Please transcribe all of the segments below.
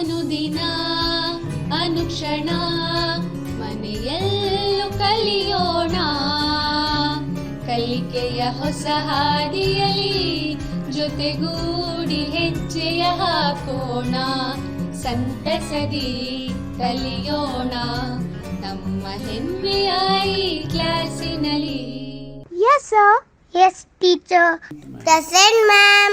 ಅನುದಿನ ಅನುಕ್ಷಣ ಮನೆಯಲ್ಲೂ ಕಲಿಯೋಣ, ಕಲಿಕೆಯ ಹೊಸ ಹಾದಿಯಲಿ ಜೊತೆಗೂಡಿ ಹೆಜ್ಜೆಯ ಹಾಕೋಣ, ಸಂತಸದಿ ಕಲಿಯೋಣ ನಮ್ಮ ಹೆಮ್ಮೆಯ ಈ ಕ್ಲಾಸಿನಲ್ಲಿ. Yes, sir. Yes, teacher. Present, ma'am.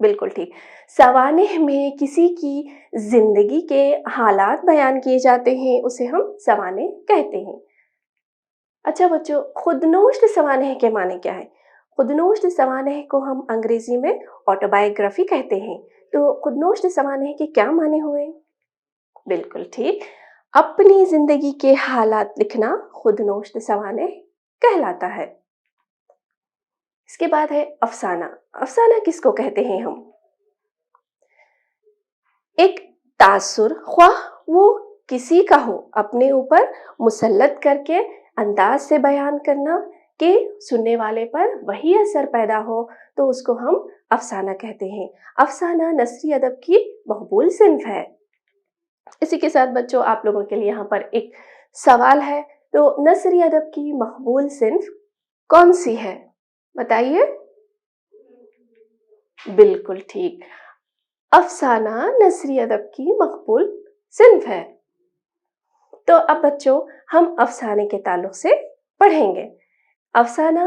بالکل ٹھیک. سوانح میں کسی کی زندگی کے حالات بیان کیے جاتے ہیں، اسے ہم سوانح کہتے ہیں. اچھا بچوں، خودنوشت سوانح کے معنی کیا ہے؟ خودنوشت سوانح کو ہم انگریزی میں آٹوبایوگرافی کہتے ہیں. تو خودنوشت سوانح کے کیا معنی ہوئے؟ بالکل ٹھیک، اپنی زندگی کے حالات لکھنا خودنوشت سوانح کہلاتا ہے. اس کے بعد ہے افسانہ. افسانہ کس کو کہتے ہیں ہم؟ ایک تاثر، خواہ وہ کسی کا ہو، اپنے اوپر مسلط کر کے انداز سے بیان کرنا کہ سننے والے پر وہی اثر پیدا ہو، تو اس کو ہم افسانہ کہتے ہیں. افسانہ نثری ادب کی مقبول صنف ہے. اسی کے ساتھ بچوں، آپ لوگوں کے لیے یہاں پر ایک سوال ہے. تو نثری ادب کی مقبول صنف کون سی ہے؟ بتائیے. بالکل ٹھیک، افسانہ نثری ادب کی مقبول صنف ہے. تو اب بچوں، ہم افسانے کے تعلق سے پڑھیں گے. افسانہ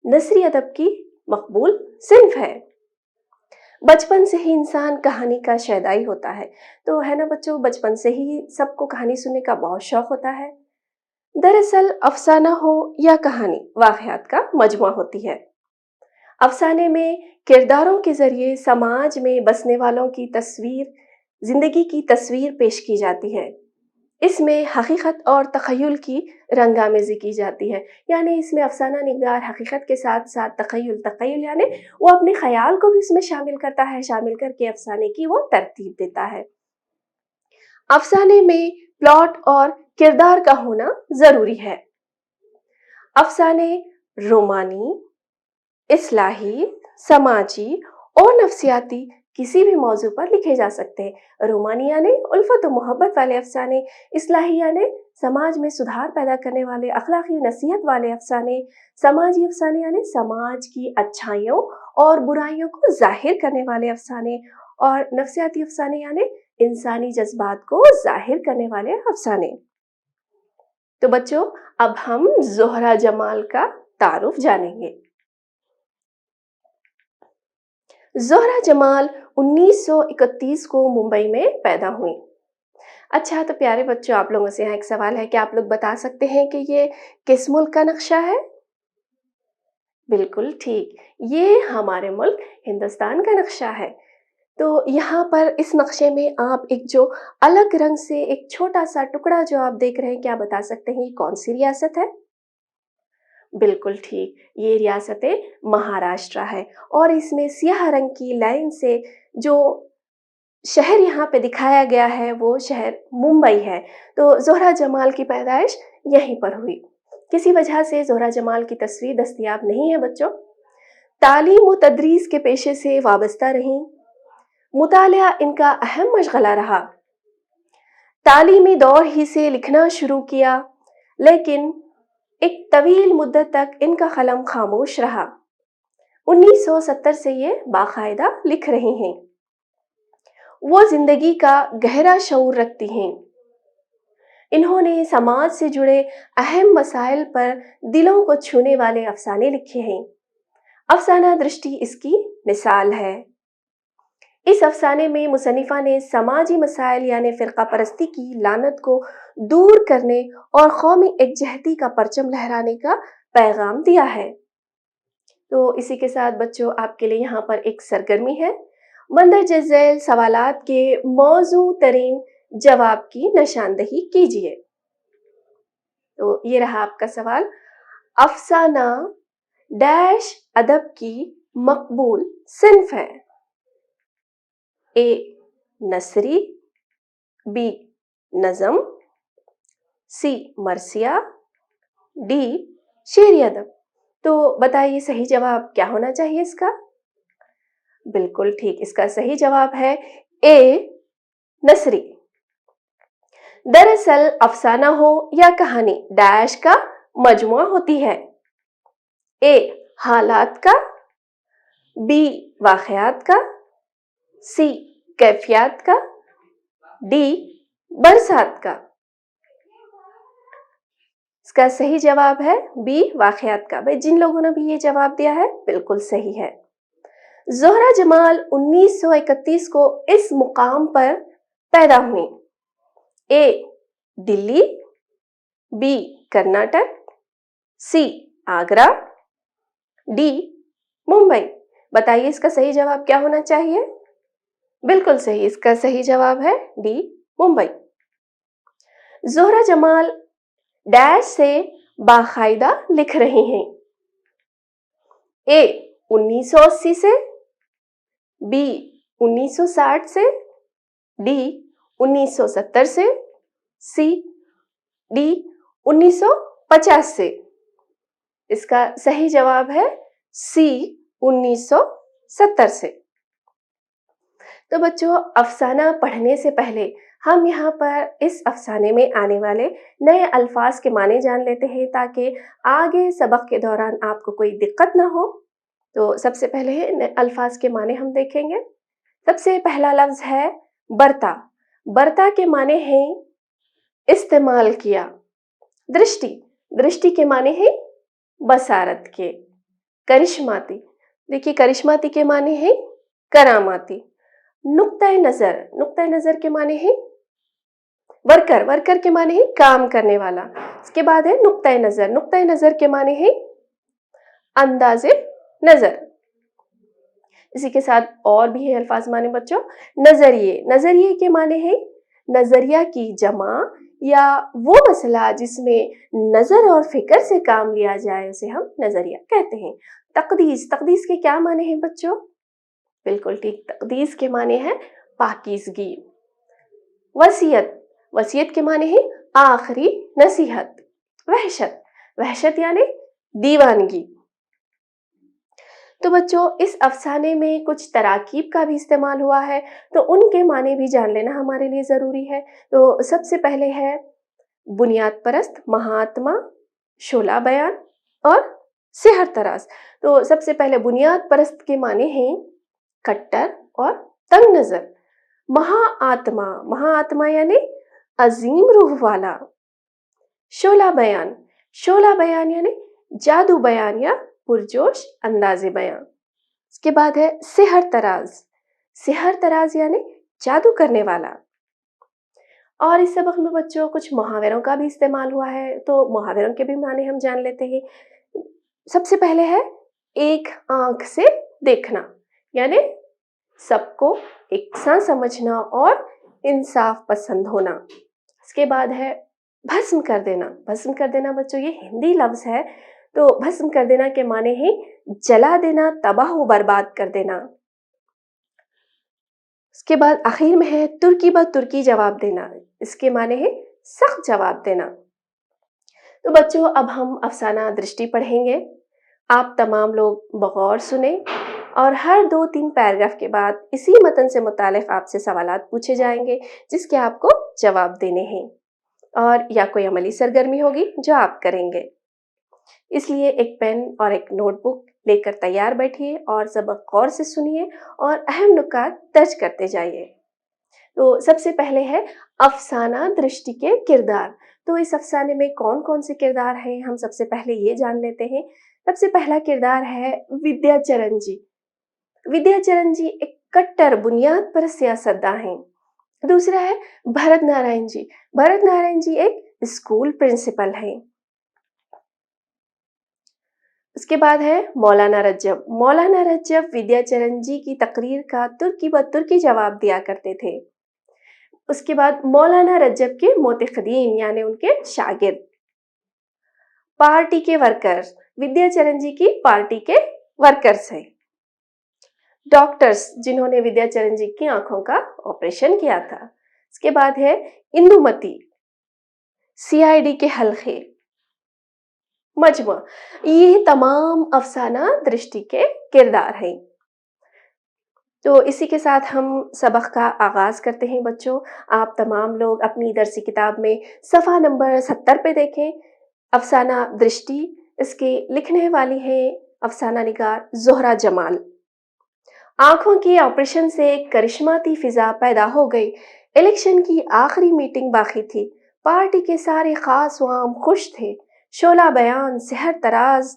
نثری ادب کی مقبول صنف ہے. بچپن سے ہی انسان کہانی کا شیدائی ہوتا ہے. تو ہے نا بچوں، بچپن سے ہی سب کو کہانی سننے کا بہت شوق ہوتا ہے. دراصل افسانہ ہو یا کہانی، واقعات کا مجموعہ ہوتی ہے. افسانے میں کرداروں کے ذریعے سماج میں بسنے والوں کی تصویر، زندگی کی تصویر پیش کی جاتی ہے. اس میں حقیقت اور تخیل کی رنگامیزی کی جاتی ہے. یعنی اس میں افسانہ نگار حقیقت کے ساتھ ساتھ تخیل یعنی وہ اپنے خیال کو بھی اس میں شامل کرتا ہے، شامل کر کے افسانے کی وہ ترتیب دیتا ہے. افسانے میں پلاٹ اور کردار کا ہونا ضروری ہے. افسانے رومانی، اصلاحی، سماجی اور نفسیاتی کسی بھی موضوع پر لکھے جا سکتے ہیں. رومانی یعنی الفت و محبت والے افسانے، اصلاحی یعنی سماج میں سدھار پیدا کرنے والے، اخلاقی نصیحت والے افسانے، سماجی افسانے یعنی سماج کی اچھائیوں اور برائیوں کو ظاہر کرنے والے افسانے، اور نفسیاتی افسانے یعنی انسانی جذبات کو ظاہر کرنے والے افسانے. تو بچوں، اب ہم زہرہ جمال کا تعارف جانیں گے. زہرہ جمال 1931 کو ممبئی میں پیدا ہوئی. اچھا تو پیارے بچوں، آپ لوگوں سے یہاں ایک سوال ہے کہ آپ لوگ بتا سکتے ہیں کہ یہ کس ملک کا نقشہ ہے؟ بالکل ٹھیک، یہ ہمارے ملک ہندوستان کا نقشہ ہے. تو یہاں پر اس نقشے میں آپ ایک جو الگ رنگ سے ایک چھوٹا سا ٹکڑا جو آپ دیکھ رہے ہیں، کیا بتا سکتے ہیں یہ کون سی ریاست ہے؟ بالکل ٹھیک، یہ ریاست مہاراشٹرا ہے. اور اس میں سیاہ رنگ کی لائن سے جو شہر یہاں پہ دکھایا گیا ہے وہ شہر ممبئی ہے. تو زہرہ جمال کی پیدائش یہیں پر ہوئی. کسی وجہ سے زہرہ جمال کی تصویر دستیاب نہیں ہے بچوں. تعلیم و تدریس کے پیشے سے وابستہ رہیں. مطالعہ ان کا اہم مشغلہ رہا. تعلیمی دور ہی سے لکھنا شروع کیا، لیکن ایک طویل مدت تک ان کا قلم خاموش رہا. 1970 سے یہ باقاعدہ لکھ رہی ہیں. وہ زندگی کا گہرا شعور رکھتی ہیں. انہوں نے سماج سے جڑے اہم مسائل پر دلوں کو چھونے والے افسانے لکھے ہیں. افسانہ درشٹی اس کی مثال ہے. اس افسانے میں مصنفہ نے سماجی مسائل یعنی فرقہ پرستی کی لعنت کو دور کرنے اور قومی یکجہتی کا پرچم لہرانے کا پیغام دیا ہے. تو اسی کے ساتھ بچوں، آپ کے لیے یہاں پر ایک سرگرمی ہے. مندرجہ ذیل سوالات کے موزوں ترین جواب کی نشاندہی کیجیے. تو یہ رہا آپ کا سوال. افسانہ ڈیش ادب کی مقبول صنف ہے؟ اے نثری، بی نظم، سی مرثیہ، ڈی شعری ادب. تو بتائیے صحیح جواب کیا ہونا چاہیے اس کا؟ بالکل ٹھیک، اس کا صحیح جواب ہے اے نثری. دراصل افسانہ ہو یا کہانی ڈیش کا مجموعہ ہوتی ہے. اے حالات کا، بی واقعات کا، سی کیفیات کا، ڈی برسات کا. اس کا صحیح جواب ہے بی واقعات کا. بھائی جن لوگوں نے بھی یہ جواب دیا ہے بالکل صحیح ہے. زہرہ جمال 1931 کو اس مقام پر پیدا ہوئی. A Delhi, B Karnataka, C Agra, D Mumbai. بتائیے اس کا صحیح جواب کیا ہونا چاہیے؟ بالکل صحیح، اس کا صحیح جواب ہے ڈی ممبئی. زہرہ جمال ڈیش سے باقاعدہ لکھ رہی ہیں. اے 1980 سے، بی 1960 سے، ڈی 1970 سے، سی ڈی 1950 سے. اس کا صحیح جواب ہے سی 1970 سے. تو بچوں، افسانہ پڑھنے سے پہلے ہم یہاں پر اس افسانے میں آنے والے نئے الفاظ کے معنی جان لیتے ہیں تاکہ آگے سبق کے دوران آپ کو کوئی دقت نہ ہو. تو سب سے پہلے الفاظ کے معنی ہم دیکھیں گے. سب سے پہلا لفظ ہے برتا. برتا کے معنی ہیں استعمال کیا. درشٹی، درشٹی کے معنی ہیں بصارت کے. کرشماتی، دیکھیے کرشماتی کے معنی ہیں کراماتی. نقطۂ نظر، نقطۂ نظر کے معنی ہیں ورکر، ورکر کے معنی ہیں کام کرنے والا. اس کے بعد ہے نقطۂ نظر، نقطۂ نظر کے معنی ہیں انداز نظر. اسی کے ساتھ اور بھی ہیں الفاظ معنی بچوں. نظریے، نظریے کے معنی ہیں نظریہ کی جمع یا وہ مسئلہ جس میں نظر اور فکر سے کام لیا جائے اسے ہم نظریہ کہتے ہیں. تقدیس، تقدیس کے کیا معنی ہیں بچوں؟ بالکل ٹھیک، تقدیس کے معنی ہے پاکیزگی. وصیت، وصیت کے معنی ہے آخری نصیحت. وحشت، وحشت یعنی دیوانگی. تو بچوں، اس افسانے میں کچھ تراکیب کا بھی استعمال ہوا ہے تو ان کے معنی بھی جان لینا ہمارے لیے ضروری ہے. تو سب سے پہلے ہے بنیاد پرست، مہاتما، شعلہ بیان اور سحر طراز. تو سب سے پہلے بنیاد پرست کے معنی ہیں کٹر اور تنگ نظر. مہا آتما، مہا آتما یعنی عظیم روح والا. شعلہ بیان، شعلہ بیان یعنی جادو بیان یا پرجوش انداز بیان. اس کے بعد ہے سحر طراز، سحر طراز یعنی جادو کرنے والا. اور اس سبق میں بچوں کچھ محاوروں کا بھی استعمال ہوا ہے تو محاوروں کے بھی معنی ہم جان لیتے ہیں. سب سے پہلے ہے ایک آنکھ سے دیکھنا، یعنی سب کو یکساں سمجھنا اور انصاف پسند ہونا. اس کے بعد ہے بھسم کر دینا. بھسم کر دینا بچوں یہ ہندی لفظ ہے تو بھسم کر دینا کے معنی ہیں جلا دینا، تباہ و برباد کر دینا. اس کے بعد آخر میں ہے ترکی بہ ترکی جواب دینا. اس کے معنی ہے سخت جواب دینا. تو بچوں، اب ہم افسانہ درشٹی پڑھیں گے. آپ تمام لوگ بغور سنیں اور ہر 2-3 پیراگراف کے بعد اسی متن سے متعلق آپ سے سوالات پوچھے جائیں گے جس کے آپ کو جواب دینے ہیں اور یا کوئی عملی سرگرمی ہوگی جو آپ کریں گے. اس لیے ایک پین اور ایک نوٹ بک لے کر تیار بیٹھیے اور سبق غور سے سنیے اور اہم نکات درج کرتے جائیے. تو سب سے پہلے ہے افسانہ درشٹی کے کردار. تو اس افسانے میں کون کون سے کردار ہیں ہم سب سے پہلے یہ جان لیتے ہیں. سب سے پہلا کردار ہے ودیا چرن جی. ودیا چرن جی ایک کٹر بنیاد پر سیاستداں ہیں. دوسرا ہے بھرت نارائن جی. بھرت نارائن جی ایک اسکول پرنسپل ہیں. اس کے بعد ہے مولانا رجب. مولانا رجب ودیا چرن جی کی تقریر کا ترکی بہ ترکی جواب دیا کرتے تھے. اس کے بعد مولانا رجب کے موتقدین یعنی ان کے شاگرد. پارٹی کے ورکرز، ودیا چرن جی کی پارٹی کے ورکرز ہیں. ڈاکٹرز جنہوں نے ودیا چرن جی کی آنکھوں کا آپریشن کیا تھا. اس کے بعد ہے اندومتی، CID کے حلقے، مجمع. یہ تمام افسانہ درشٹی کے کردار ہیں. تو اسی کے ساتھ ہم سبق کا آغاز کرتے ہیں بچوں. آپ تمام لوگ اپنی درسی کتاب میں صفحہ نمبر 70 پہ دیکھیں. افسانہ درشٹی، اس کے لکھنے والی ہیں افسانہ نگار زہرہ جمال. آنکھوں کی آپریشن سے ایک کرشماتی فضا پیدا ہو گئی. الیکشن کی آخری میٹنگ باقی تھی. پارٹی کے سارے خاص و عام خوش تھے. شعلہ بیان، سحر طراز،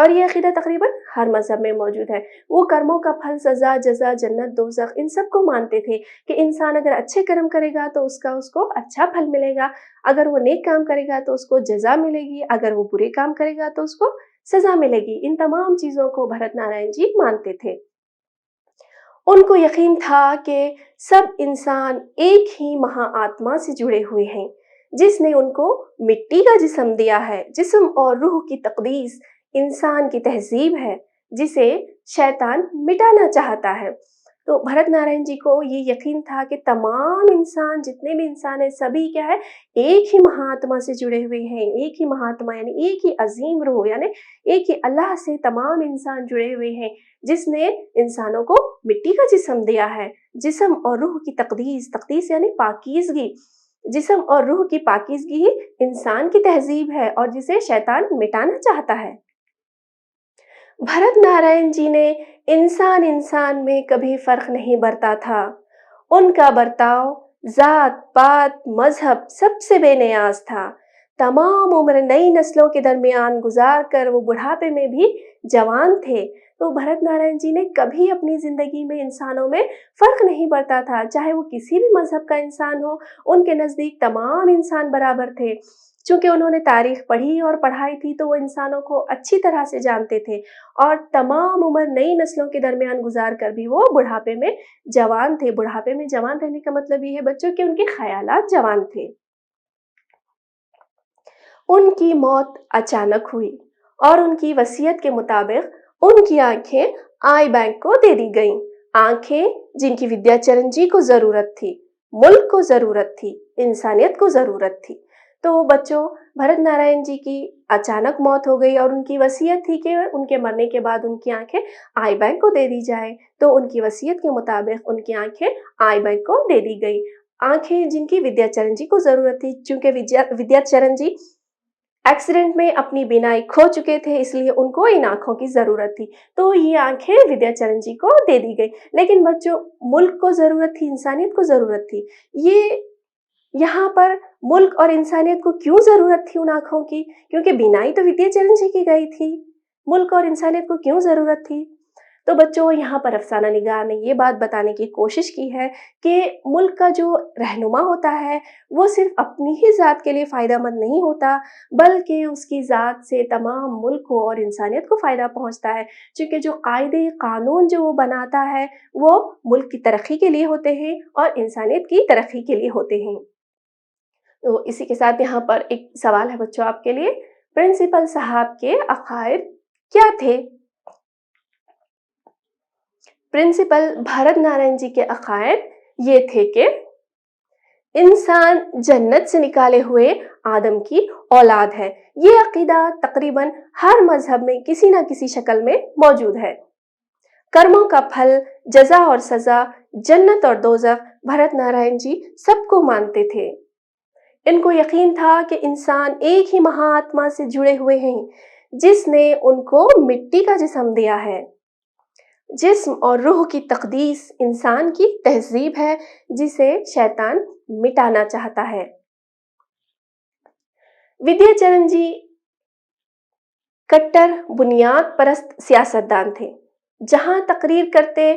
اور یہ عقیدہ تقریباً ہر مذہب میں موجود ہے۔ وہ کرموں کا پھل، سزا، جزا، جنت، دوزخ، ان سب کو مانتے تھے کہ انسان اگر اچھے کرم کرے گا تو اس کو اچھا پھل ملے گا، اگر وہ نیک کام کرے گا تو اس کو جزا ملے گی، اگر وہ برے کام کرے گا تو اس کو سزا ملے گی۔ ان تمام چیزوں کو بھرت نارائن جی مانتے تھے۔ ان کو یقین تھا کہ سب انسان ایک ہی مہا آتما سے جڑے ہوئے ہیں، جس نے ان کو مٹی کا جسم دیا ہے۔ جسم اور روح کی تقدیس انسان کی تہذیب ہے، جسے شیطان مٹانا چاہتا ہے۔ تو بھرت نارائن جی کو یہ یقین تھا کہ تمام انسان، جتنے بھی انسان ہیں، سبھی کیا ہے، ایک ہی مہاتما سے جڑے ہوئے ہیں۔ ایک ہی مہاتما یعنی ایک ہی عظیم روح، یعنی ایک ہی اللہ سے تمام انسان جڑے ہوئے ہیں، جس نے انسانوں کو مٹی کا جسم دیا ہے۔ جسم اور روح کی تقدیس، تقدیس یعنی پاکیزگی، جسم اور روح کی پاکیزگی ہی انسان کی تہذیب ہے اور جسے شیطان مٹانا چاہتا ہے۔ بھرت نارائن جی نے انسان میں کبھی فرق نہیں برتا تھا۔ ان کا برتاؤ ذات پات مذہب سب سے بے نیاز تھا۔ تمام عمر نئی نسلوں کے درمیان گزار کر وہ بڑھاپے میں بھی جوان تھے۔ تو بھرت نارائن جی نے کبھی اپنی زندگی میں انسانوں میں فرق نہیں برتا تھا، چاہے وہ کسی بھی مذہب کا انسان ہو، ان کے نزدیک تمام انسان برابر تھے۔ چونکہ انہوں نے تاریخ پڑھی اور پڑھائی تھی تو وہ انسانوں کو اچھی طرح سے جانتے تھے، اور تمام عمر نئی نسلوں کے درمیان گزار کر بھی وہ بڑھاپے میں جوان تھے۔ بڑھاپے میں جوان رہنے کا مطلب یہ ہے بچوں کہ ان کے خیالات جوان تھے۔ ان کی موت اچانک ہوئی اور ان کی وصیت کے مطابق ان کی آنکھیں آئی بینک کو دے دی گئیں۔ آنکھیں جن کی ودیا چرن جی کو ضرورت تھی، ملک کو ضرورت تھی، انسانیت کو ضرورت تھی۔ تو بچوں، بھرت نارائن جی کی اچانک موت ہو گئی اور ان کی وصیت تھی کہ ان کے مرنے کے بعد ان کی آنکھیں آئی بینک کو دے دی جائیں۔ تو ان کی وصیت کے مطابق ان کی آنکھیں آئی بینک کو دے دی گئی۔ آنکھیں جن کی ودیا چرن جی کو ضرورت تھی، چونکہ ودیا چرن جی ایکسیڈنٹ میں اپنی بینائی کھو چکے تھے، اس لیے ان کو ان آنکھوں کی ضرورت تھی، تو یہ آنکھیں ودیا چرن جی کو دے دی گئی۔ لیکن بچوں، ملک کو ضرورت تھی، انسانیت کو ضرورت تھی۔ یہاں پر ملک اور انسانیت کو کیوں ضرورت تھی ان آنکھوں کی؟ کیونکہ بینائی تو ودیا چرن جی کی گئی تھی۔ ملک اور انسانیت کو کیوں ضرورت تھی؟ تو بچوں، یہاں پر افسانہ نگار نے یہ بات بتانے کی کوشش کی ہے کہ ملک کا جو رہنما ہوتا ہے وہ صرف اپنی ہی ذات کے لیے فائدہ مند نہیں ہوتا، بلکہ اس کی ذات سے تمام ملک کو اور انسانیت کو فائدہ پہنچتا ہے، چونکہ جو قاعدے قانون جو وہ بناتا ہے وہ ملک کی ترقی کے لیے ہوتے ہیں اور انسانیت کی ترقی کے لیے ہوتے ہیں۔ تو اسی کے ساتھ یہاں پر ایک سوال ہے بچوں آپ کے لیے، پرنسپل صاحب کے عقائد کیا تھے؟ پرنسپل بھرت نارائن جی کے عقائد یہ تھے کہ انسان جنت سے نکالے ہوئے آدم کی اولاد ہے۔ یہ عقیدہ تقریباً ہر مذہب میں کسی نہ کسی شکل میں موجود ہے۔ کرموں کا پھل، جزا اور سزا، جنت اور دوزخ بھرت نارائن جی سب کو مانتے تھے۔ ان کو یقین تھا کہ انسان ایک ہی مہا آتما سے جڑے ہوئے ہیں، جس نے ان کو مٹی کا جسم دیا ہے۔ جسم اور روح کی تقدیس انسان کی تہذیب ہے، جسے شیطان مٹانا چاہتا ہے۔ ودیا چرن جی کٹر بنیاد پرست سیاستدان تھے۔ جہاں تقریر کرتے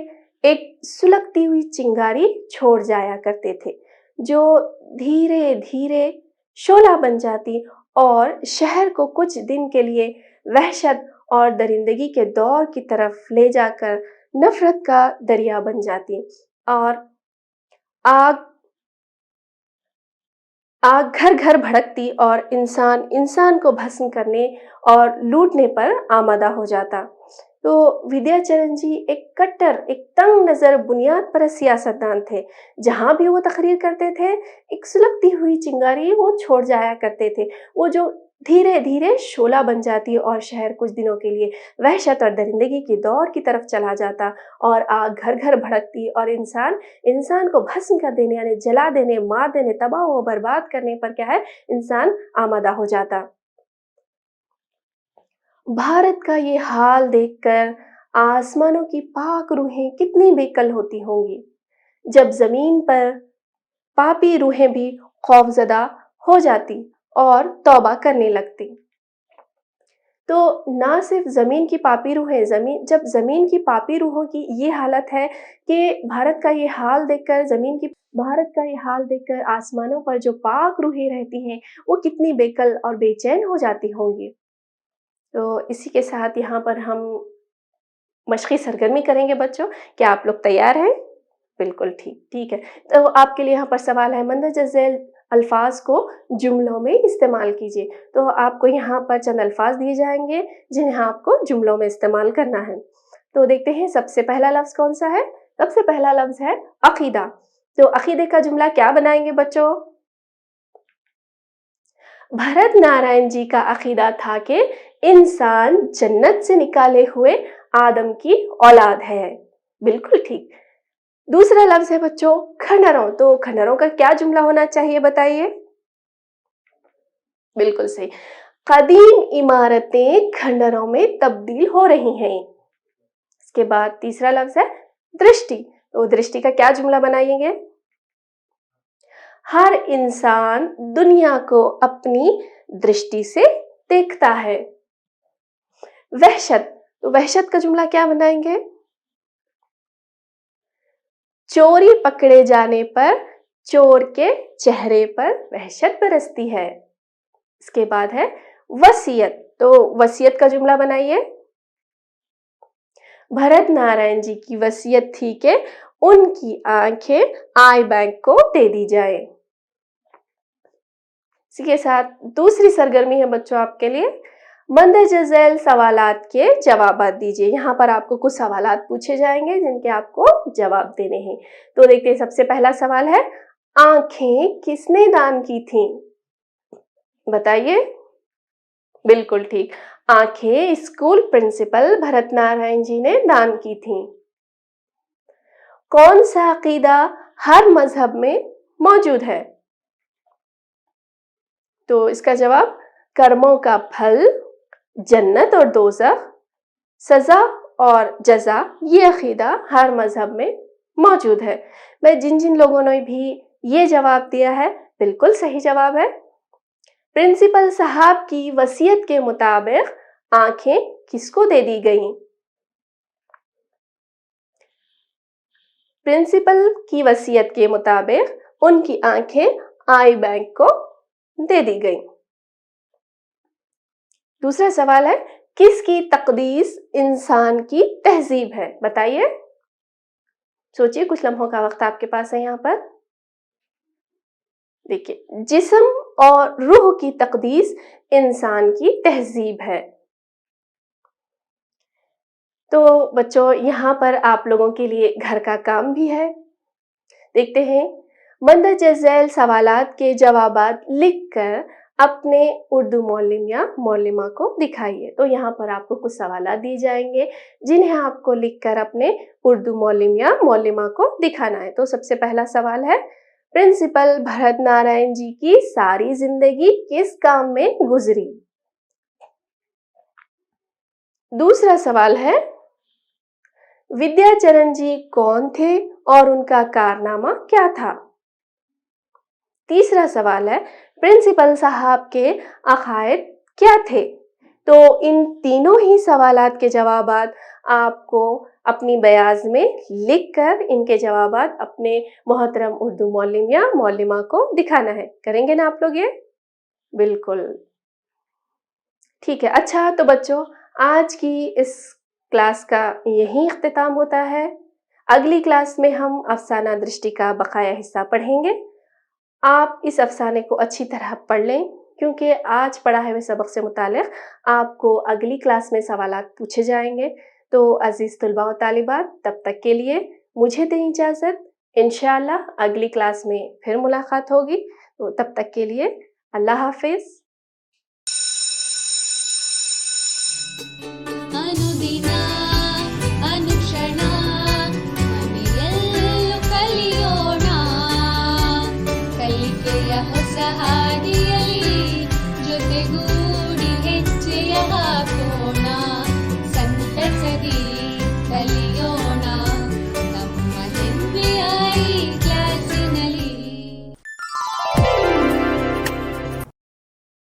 ایک سلگتی ہوئی چنگاری چھوڑ جایا کرتے تھے، جو دھیرے دھیرے شعلہ بن جاتی اور شہر کو کچھ دن کے لیے وحشت اور درندگی کے دور کی طرف لے جا کر نفرت کا دریا بن جاتی، اور آگ گھر گھر بھڑکتی اور انسان کو بھسم کرنے اور لوٹنے پر آمادہ ہو جاتا۔ تو ودیا چرن جی ایک کٹر، ایک تنگ نظر بنیاد پرست سیاستدان تھے۔ جہاں بھی وہ تقریر کرتے تھے ایک سلگتی ہوئی چنگاری وہ چھوڑ جایا کرتے تھے، وہ جو دھیرے دھیرے شعلہ بن جاتی اور شہر کچھ دنوں کے لیے وحشت اور درندگی کی دور کی طرف چلا جاتا، اور آگ گھر گھر بھڑکتی اور انسان کو بھسم کر دینے یعنی جلا دینے، مار دینے، تباہ و برباد کرنے پر کیا ہے، انسان آمادہ ہو جاتا۔ بھارت کا یہ حال دیکھ کر آسمانوں کی پاک روحیں کتنی بے کل ہوتی ہوں گی، جب زمین پر پاپی روحیں بھی خوفزدہ ہو جاتی اور توبہ کرنے لگتی۔ تو نہ صرف زمین کی پاپی روحیں، جب زمین کی پاپی روحوں کی یہ حالت ہے کہ بھارت کا یہ حال دیکھ کر آسمانوں پر جو پاک روحیں رہتی ہیں وہ کتنی بےکل اور بے چین ہو جاتی ہوں گی۔ تو اسی کے ساتھ یہاں پر ہم مشقی سرگرمی کریں گے بچوں۔ کیا آپ لوگ تیار ہیں؟ بالکل ٹھیک ہے۔ تو آپ کے لیے یہاں پر سوال ہے، مندرجہ ذیل الفاظ کو جملوں میں استعمال کیجیے۔ تو آپ کو یہاں پر چند الفاظ دیے جائیں گے جنہیں آپ کو جملوں میں استعمال کرنا ہے۔ تو دیکھتے ہیں سب سے پہلا لفظ کون سا ہے؟ سب سے پہلا لفظ ہے عقیدہ۔ تو عقیدے کا جملہ کیا بنائیں گے بچوں؟ بھرت نارائن جی کا عقیدہ تھا کہ انسان جنت سے نکالے ہوئے آدم کی اولاد ہے۔ بالکل ٹھیک۔ دوسرا لفظ ہے بچوں کھنڈروں۔ تو کھنڈروں کا کیا جملہ ہونا چاہیے بتائیے؟ بالکل صحیح، قدیم عمارتیں کھنڈروں میں تبدیل ہو رہی ہیں۔ اس کے بعد تیسرا لفظ ہے درشٹی۔ تو درشٹی کا کیا جملہ بنائیں گے؟ ہر انسان دنیا کو اپنی درشٹی سے دیکھتا ہے۔ وحشت۔ تو وحشت کا جملہ کیا بنائیں گے؟ چوری پکڑے جانے پر چور کے چہرے پر وحشت برستی ہے۔ اس کے بعد ہے وصیت۔ تو وصیت کا جملہ بنائیے۔ بھرت نارائن جی کی وصیت تھی کہ ان کی آنکھیں آئی بینک کو دے دی جائیں۔ اسی کے ساتھ دوسری سرگرمی ہے بچوں آپ کے لیے، مندرجہ ذیل سوالات کے جوابات دیجیے۔ یہاں پر آپ کو کچھ سوالات پوچھے جائیں گے جن کے آپ کو جواب دینے ہیں۔ تو دیکھتے ہیں، سب سے پہلا سوال ہے، آنکھیں کس نے دان کی تھیں؟ بتائیے۔ بالکل ٹھیک، آنکھیں اسکول پرنسپل بھرت نارائن جی نے دان کی تھیں۔ کون سا عقیدہ ہر مذہب میں موجود ہے؟ تو اس کا جواب کرموں کا پھل، جنت اور دوزخ، سزا اور جزا، یہ عقیدہ ہر مذہب میں موجود ہے۔ میں جن لوگوں نے بھی یہ جواب دیا ہے بالکل صحیح جواب ہے۔ پرنسپل صاحب کی وصیت کے مطابق آنکھیں کس کو دے دی گئیں؟ پرنسپل کی وصیت کے مطابق ان کی آنکھیں آئی بینک کو دے دی گئیں۔ دوسرا سوال ہے، کس کی تقدیس انسان کی تہذیب ہے؟ بتائیے، سوچئے، کچھ لمحوں کا وقت آپ کے پاس ہے یہاں پر۔ دیکھیے، جسم اور روح کی تقدیس انسان کی تہذیب ہے۔ تو بچوں یہاں پر آپ لوگوں کے لیے گھر کا کام بھی ہے۔ دیکھتے ہیں، مندرجہ ذیل سوالات کے جوابات لکھ کر اپنے اردو معلم یا معلمہ کو دکھائیے۔ تو یہاں پر آپ کو کچھ سوالات دیے جائیں گے جنہیں آپ کو لکھ کر اپنے اردو معلم یا معلمہ کو دکھانا ہے۔ تو سب سے پہلا سوال ہے، پرنسپل بھرت نارائن جی کی ساری زندگی کس کام میں گزری؟ دوسرا سوال ہے، ودیا چرن جی کون تھے اور ان کا کارنامہ کیا تھا؟ تیسرا سوال ہے، پرنسپل صاحب کے عقائد کیا تھے؟ تو ان تینوں ہی سوالات کے جوابات آپ کو اپنی بیاض میں لکھ کر ان کے جوابات اپنے محترم اردو معلم یا معلمہ کو دکھانا ہے۔ کریں گے نا آپ لوگ یہ؟ بالکل ٹھیک ہے۔ اچھا، تو بچوں آج کی اس کلاس کا یہیں اختتام ہوتا ہے۔ اگلی کلاس میں ہم افسانہ درشٹی کا بقایا حصہ پڑھیں گے۔ آپ اس افسانے کو اچھی طرح پڑھ لیں، کیونکہ آج پڑھائے ہوئے سبق سے متعلق آپ کو اگلی کلاس میں سوالات پوچھے جائیں گے۔ تو عزیز طلباء و طالبات، تب تک کے لیے مجھے دیں اجازت۔ انشاءاللہ اگلی کلاس میں پھر ملاقات ہوگی۔ تو تب تک کے لیے اللہ حافظ۔